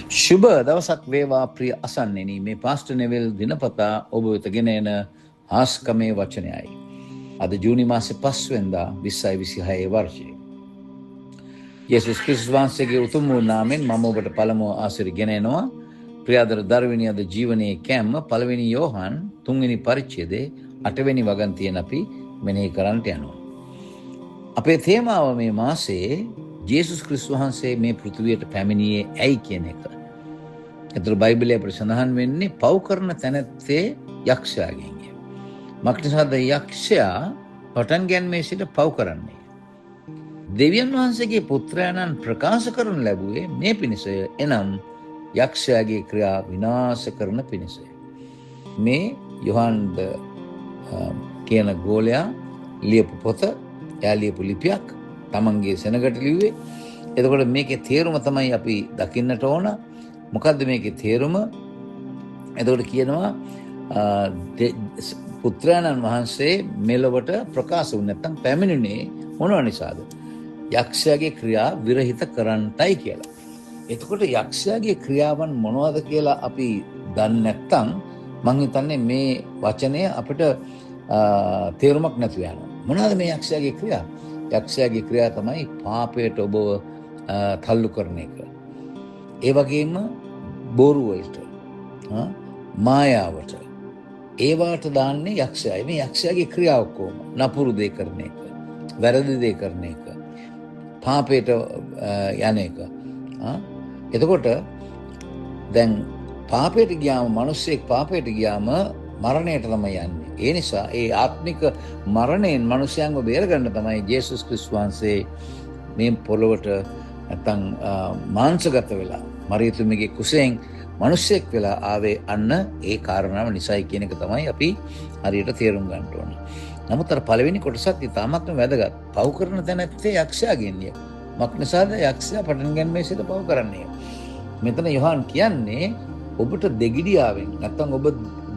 ශුභ දවසක් වේවා ප්‍රිය අසන්නෙනි. මේ පාස්ටර් නෙවිල් දිනපතා ඔබ වෙත ගෙන එන ආස්කමේ වචනයයි. අද ජූනි මාසේ 5 වෙනිදා 2026 වර්ෂයේ. යේසුස් ක්‍රිස්තුස් වහන්සේගේ උතුම් වූ නාමයෙන් මම ඔබට පළමුව ආශිර්වාද ගෙන එනවා. ප්‍රියාදර දරුවනි, අද ජීවනයේ කැම්ම පළවෙනි යෝහන් 3 වෙනි පරිච්ඡේදයේ 8 වෙනි වගන්තියෙන් අපි මෙනෙහි කරන්නට යනවා. අපේ තේමාව මේ මාසේ ජේසුස් ක්‍රිස්තුස් වහන්සේ මේ පෘථිවියට පැමිණියේ ඇයි කියන එක. ඒතර බයිබලයේ අපිට සඳහන් වෙන්නේ පව් කරන තැනැත්තේ යක්ෂයාගෙන්. මක්නිසාද යක්ෂයා පටන් ගැන්මේ සිට පව් කරන්නේ. දෙවියන් වහන්සේගේ පුත්‍රයාණන් ප්‍රකාශ කරනු ලැබුවේ මේ පිණිසය, එනම් යක්ෂයාගේ ක්‍රියා විනාශ කරන පිණිසය. මේ යොහන්ද කියන ගෝලයා ලියපු පොත, එයා ලියපු ලිපියක් තමන්ගේ සෙනගට ලිව්වේ. එතකොට මේකේ තේරුම තමයි අපි දකින්නට ඕන. මොකද්ද මේකේ තේරුම? එතකොට කියනවා පුත්‍රයාණන් වහන්සේ මෙලොවට ප්‍රකාශ වුනේ නැත්නම් පැමිණුනේ මොනවා නිසාද? යක්ෂයාගේ ක්‍රියා විරහිත කරන්නටයි කියලා. එතකොට යක්ෂයාගේ ක්‍රියාවන් මොනවද කියලා අපි දන්නේ නැත්නම් මං හිතන්නේ මේ වචනය අපිට තේරුමක් නැතුව යනවා. මොනවද මේ යක්ෂයාගේ ක්‍රියා? යක්ෂයාගේ ක්‍රියා තමයි පාපයට ඔබව තල්ලු කරන එක. ඒ වගේම බොරු වලට, මායාවට, ඒවාට දාන්නේ යක්ෂයයි. මේ යක්ෂයාගේ ක්‍රියාව කොහොම? නපුරු දේ කරන එක, වැරදි දේ කරන එක, පාපයට යන එක. එතකොට දැන් පාපයට ගියාම, මිනිස්සෙක් පාපයට ගියාම මරණයට තමයි යන්නේ. ඒ නිසා ඒ ආත්මික මරණයෙන් මිනිසයන්ව බේරගන්න තමයි ජේසුස් ක්‍රිස්තුස් වහන්සේ මේ පොළොවට නැත්නම් මාංශගත වෙලා මරියතුමිගේ කුසෙන් මිනිසෙක් වෙලා ආවේ අන්න ඒ කාරණාව නිසායි කියන එක තමයි අපි හරියට තේරුම් ගන්න ඕන. නමුත් අර පළවෙනි කොටසත් ඉතාමත්ම වැදගත්. පව් කරන තැනැත්තේ යක්ෂයාගෙන්ය. මක්නිසාද යක්ෂයා පටන් ගැනීමේ සිට පව් කරන්නේ. මෙතන යොහන් කියන්නේ ඔබට දෙගිඩියාවෙන් නැත්නම් ඔබ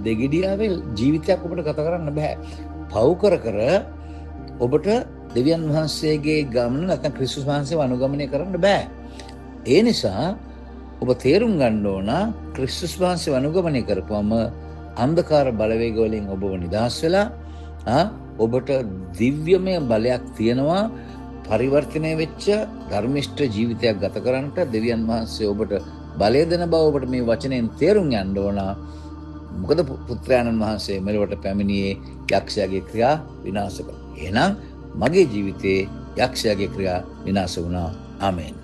දෙගිඩියාවේ ජීවිතයක් ඔබට ගත කරන්න බෑ. පව් කර කර ඔබට දෙවියන් වහන්සේගේ ගමන නැත්නම් ක්‍රිස්තුස් වහන්සේව අනුගමනය කරන්න බෑ. ඒ නිසා ඔබ තේරුම් ගන්න ඕන ක්‍රිස්තුස් වහන්සේව අනුගමනය කරපුවම අන්ධකාර බලවේග වලින් ඔබව නිදහස් වෙලා ඔබට දිව්‍යමය බලයක් තියෙනවා. පරිවර්තනය වෙච්ච ධර්මිෂ්ඨ ජීවිතයක් ගත කරන්නට දෙවියන් වහන්සේ ඔබට බලය දෙන බව ඔබට මේ වචනයෙන් තේරුම් ගන්න ඕන. මොකද පුත්‍රයාණන් වහන්සේ මෙලොවට පැමිණියේ යක්ෂයාගේ ක්‍රියා විනාශ කර. එහෙනම් මගේ ජීවිතේ යක්ෂයාගේ ක්‍රියා විනාශ වුණා. ආමේන්.